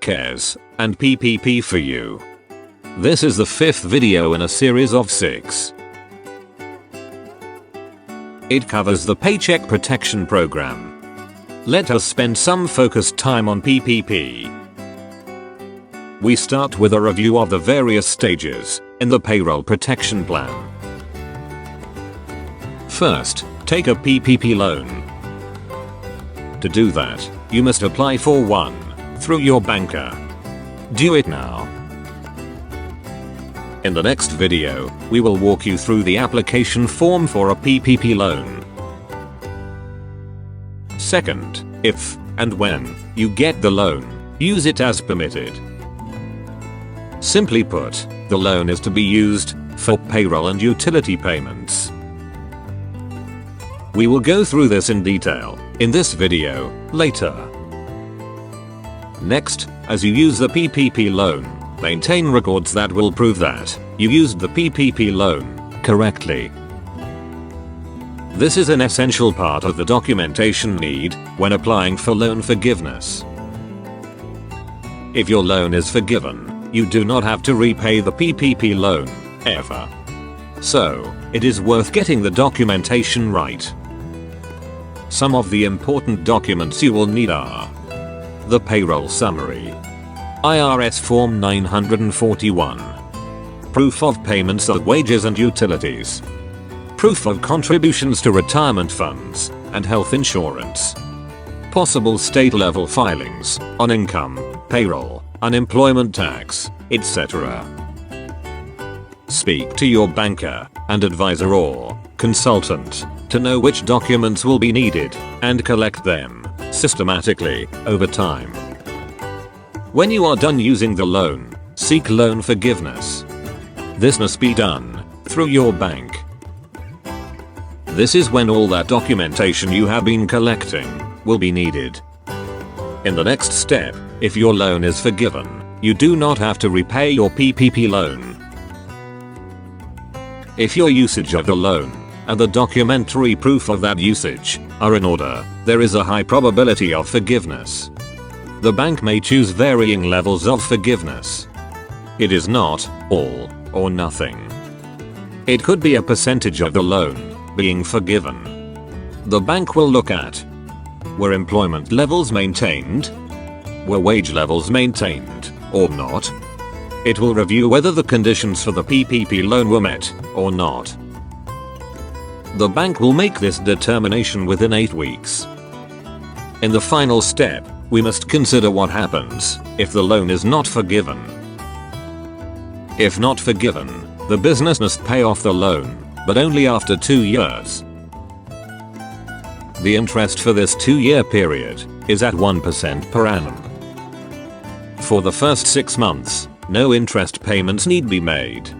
cares, and PPP for you. This is the 5th video in a series of 6. It covers the Paycheck Protection Program. Let us spend some focused time on PPP. We start with a review of the various stages in the Payroll Protection Plan. First, take a PPP loan. To do that, you must apply for one through your banker. Do it now. In the next video, we will walk you through the application form for a PPP loan. Second, if and when you get the loan, use it as permitted. Simply put, the loan is to be used for payroll and utility payments. We will go through this in detail in this video later. Next, as you use the PPP loan, maintain records that will prove that you used the PPP loan correctly. This is an essential part of the documentation need when applying for loan forgiveness. If your loan is forgiven, you do not have to repay the PPP loan ever. So, it is worth getting the documentation right. Some of the important documents you will need are the Payroll Summary, IRS Form 941, Proof of payments of wages and utilities, Proof of contributions to retirement funds and health insurance, possible state-level filings on income, payroll, unemployment tax, etc. Speak to your banker and advisor or consultant to know which documents will be needed and collect them systematically over time. When you are done using the loan, seek loan forgiveness. This must be done through your bank. This is when all that documentation you have been collecting will be needed. In the next step, if your loan is forgiven, you do not have to repay your PPP loan. If your usage of the loan and the documentary proof of that usage are in order, there is a high probability of forgiveness. The bank may choose varying levels of forgiveness. It is not all or nothing. It could be a percentage of the loan being forgiven. The bank will look at: were employment levels maintained? Were wage levels maintained or not? It will review whether the conditions for the PPP loan were met or not. The bank will make this determination within 8 weeks. In the final step, we must consider what happens if the loan is not forgiven. If not forgiven, the business must pay off the loan, but only after 2 years. The interest for this 2-year period is at 1% per annum. For the first 6 months, no interest payments need be made.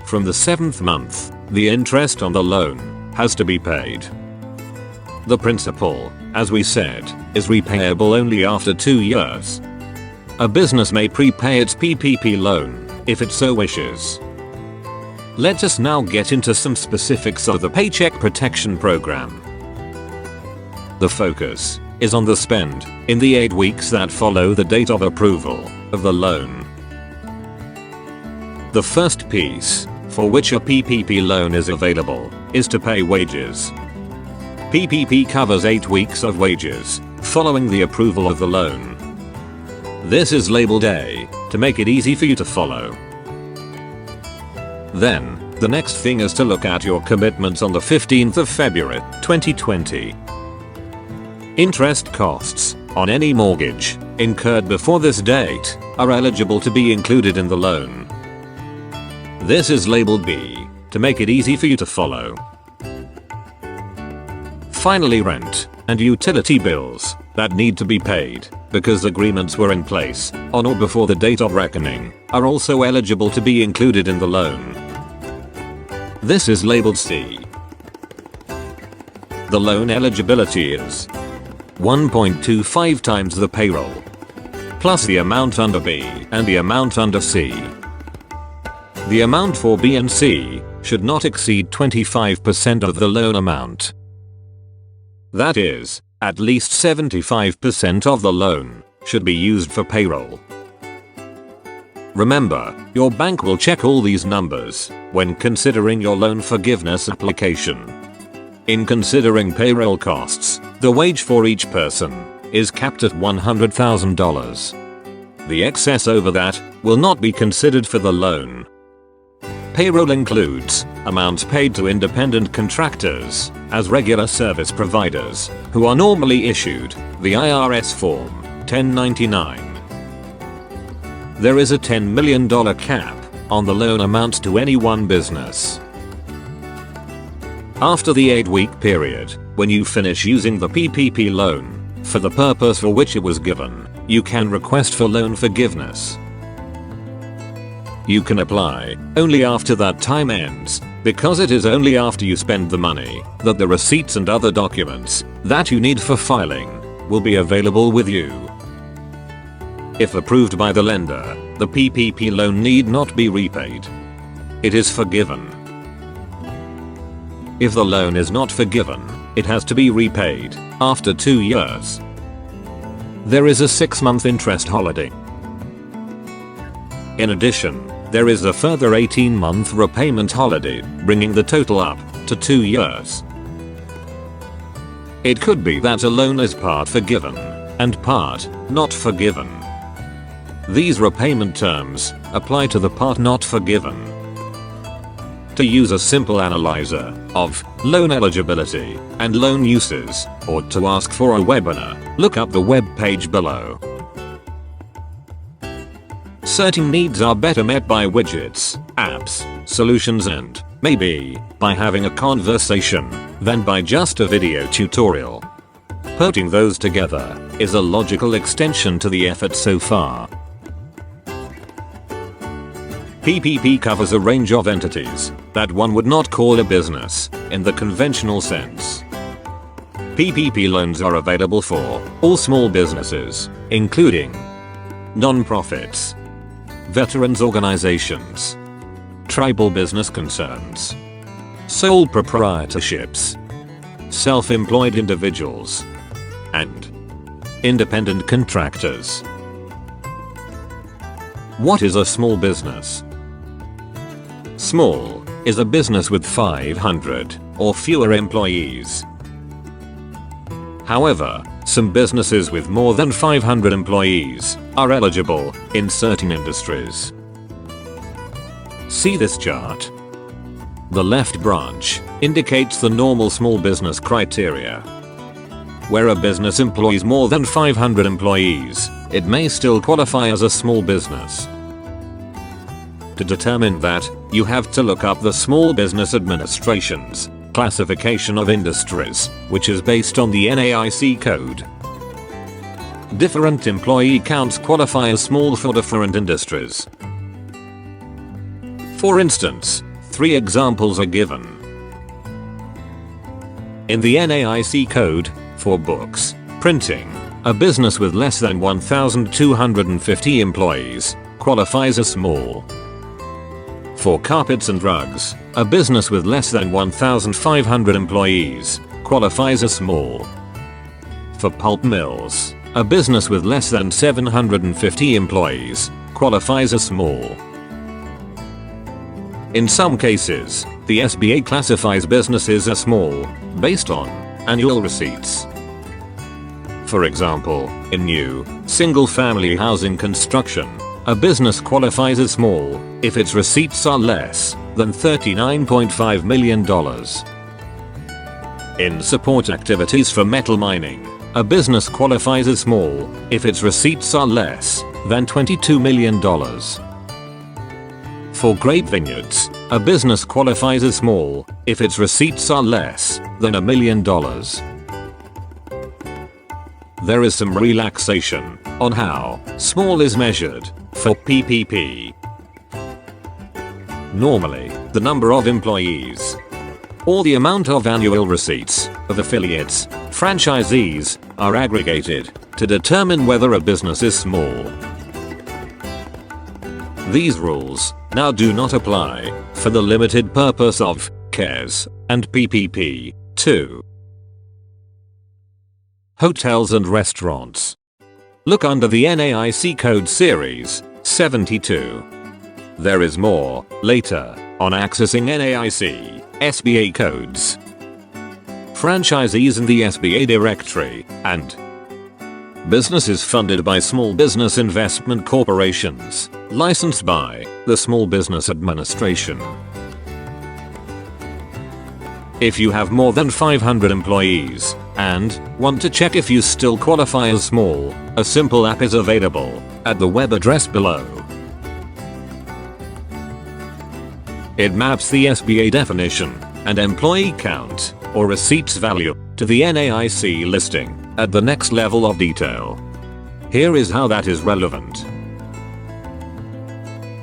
From the 7th month, the interest on the loan has to be paid. The principal, as we said, is repayable only after 2 years. A business may prepay its PPP loan if it so wishes. Let us now get into some specifics of the Paycheck Protection Program. The focus is on the spend in the 8 weeks that follow the date of approval of the loan. The first piece for which a PPP loan is available is to pay wages. PPP covers 8 weeks of wages following the approval of the loan. This is labeled A to make it easy for you to follow. Then, the next thing is to look at your commitments on the 15th of February 2020. Interest costs on any mortgage incurred before this date are eligible to be included in the loan. This is labeled B to make it easy for you to follow. Finally, rent and utility bills that need to be paid because agreements were in place on or before the date of reckoning are also eligible to be included in the loan. This is labeled C. The loan eligibility is 1.25 times the payroll plus the amount under B and the amount under C. The amount for B and C should not exceed 25% of the loan amount. That is, at least 75% of the loan should be used for payroll. Remember, your bank will check all these numbers when considering your loan forgiveness application. In considering payroll costs, the wage for each person is capped at $100,000. The excess over that will not be considered for the loan. Payroll includes amounts paid to independent contractors as regular service providers who are normally issued the IRS Form 1099. There is a $10 million cap on the loan amount to any one business. After the 8-week period, when you finish using the PPP loan for the purpose for which it was given, you can request for loan forgiveness. You can apply only after that time ends, because it is only after you spend the money that the receipts and other documents that you need for filing will be available with you. If approved by the lender, the PPP loan need not be repaid. It is forgiven. If the loan is not forgiven, it has to be repaid after 2 years. There is a 6-month interest holiday. In addition, there is a further 18-month repayment holiday, bringing the total up to 2 years. It could be that a loan is part forgiven and part not forgiven. These repayment terms apply to the part not forgiven. To use a simple analyzer of loan eligibility and loan uses, or to ask for a webinar, look up the web page below. Certain needs are better met by widgets, apps, solutions, and maybe by having a conversation than by just a video tutorial. Putting those together is a logical extension to the effort so far. PPP covers a range of entities that one would not call a business in the conventional sense. PPP loans are available for all small businesses, including non-profits, veterans organizations, tribal business concerns, sole proprietorships, self-employed individuals, and independent contractors. What is a small business? Small is a business with 500 or fewer employees. However, some businesses with more than 500 employees are eligible in certain industries. See this chart. The left branch indicates the normal small business criteria. Where a business employs more than 500 employees, it may still qualify as a small business. To determine that, you have to look up the Small Business Administration's classification of industries, which is based on the NAIC code. Different employee counts qualify as small for different industries. For instance, 3 examples are given. In the NAIC code, for books, printing, a business with less than 1,250 employees qualifies as small. For carpets and rugs, a business with less than 1,500 employees qualifies as small. For pulp mills, a business with less than 750 employees qualifies as small. In some cases, the SBA classifies businesses as small based on annual receipts. For example, in new, single-family housing construction, a business qualifies as small if its receipts are less than $39.5 million. In support activities for metal mining, a business qualifies as small if its receipts are less than $22 million. For grape vineyards, a business qualifies as small if its receipts are less than $1 million. There is some relaxation on how small is measured for PPP. Normally, the number of employees or the amount of annual receipts of affiliates, franchisees, are aggregated to determine whether a business is small. These rules now do not apply for the limited purpose of CARES and PPP 2. Hotels and restaurants. Look under the NAIC code series 72. There is more later on accessing NAIC SBA codes, franchisees in the SBA directory, and businesses funded by small business investment corporations, licensed by the Small Business Administration. If you have more than 500 employees and want to check if you still qualify as small, a simple app is available at the web address below. It maps the SBA definition and employee count or receipts value to the NAIC listing at the next level of detail. Here is how that is relevant.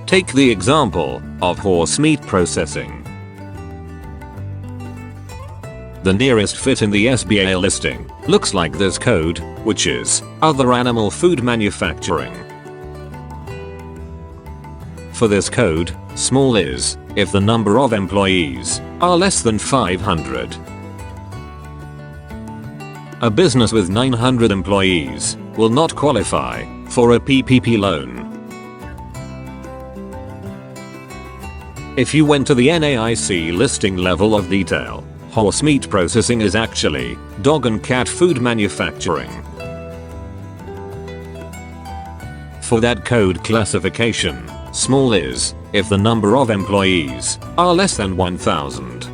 Take the example of horse meat processing. The nearest fit in the SBA listing looks like this code, which is Other Animal Food Manufacturing. For this code, small is if the number of employees are less than 500. A business with 900 employees will not qualify for a PPP loan. If you went to the NAIC listing level of detail, horse meat processing is actually dog and cat food manufacturing. For that code classification, small is if the number of employees are less than 1,000.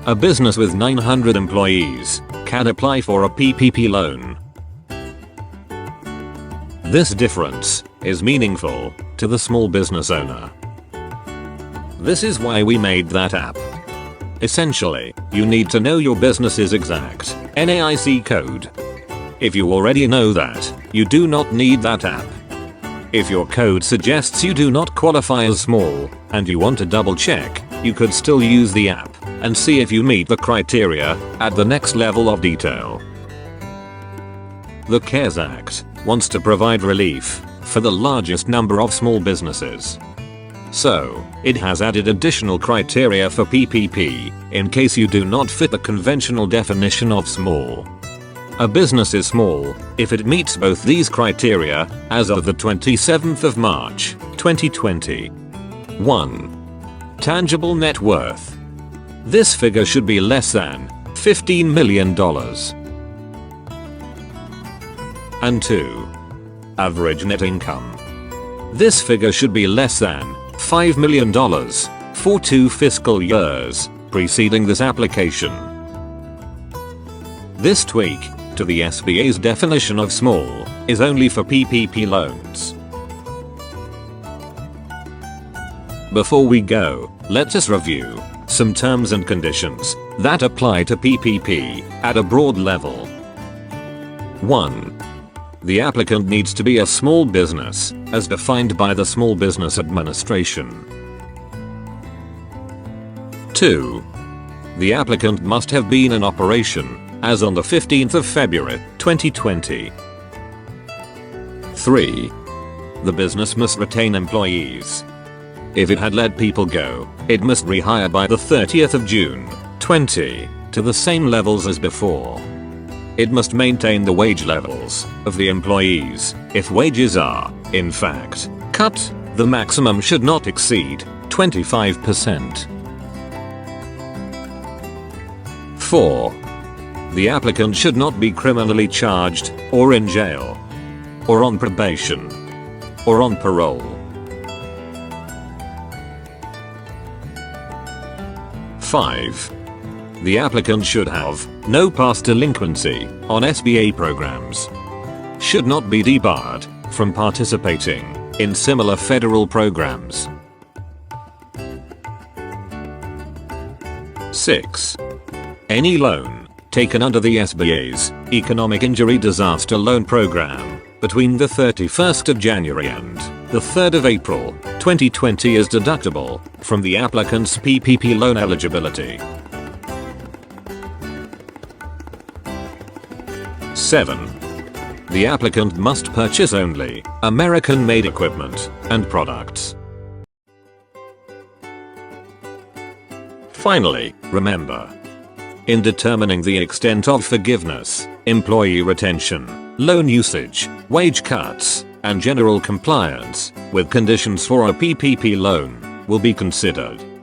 A business with 900 employees can apply for a PPP loan. This difference is meaningful to the small business owner. This is why we made that app. Essentially, you need to know your business's exact NAIC code. If you already know that, you do not need that app. If your code suggests you do not qualify as small, and you want to double check, you could still use the app and see if you meet the criteria at the next level of detail. The CARES Act wants to provide relief for the largest number of small businesses. So, it has added additional criteria for PPP in case you do not fit the conventional definition of small. A business is small if it meets both these criteria as of the 27th of March, 2020. 1. Tangible net worth. This figure should be less than $15 million. And 2. Average net income. This figure should be less than $5 million for 2 fiscal years preceding this application. This tweak to the SBA's definition of small is only for PPP loans. Before we go, let us review some terms and conditions that apply to PPP at a broad level. 1. The applicant needs to be a small business, as defined by the Small Business Administration. 2. The applicant must have been in operation as on the 15th of February, 2020. 3. The business must retain employees. If it had let people go, it must rehire by the 30th of June, 20, to the same levels as before. It must maintain the wage levels of the employees. If wages are, in fact, cut, the maximum should not exceed 25%. 4. The applicant should not be criminally charged, or in jail, or on probation, or on parole. 5. The applicant should have no past delinquency on SBA programs. Should not be debarred from participating in similar federal programs. 6. Any loan taken under the SBA's Economic Injury Disaster Loan Program between the 31st of January and the 3rd of April, 2020 is deductible from the applicant's PPP loan eligibility. 7. The applicant must purchase only American-made equipment and products. Finally, remember, In determining the extent of forgiveness, employee retention, loan usage, wage cuts, and general compliance with conditions for a PPP loan will be considered.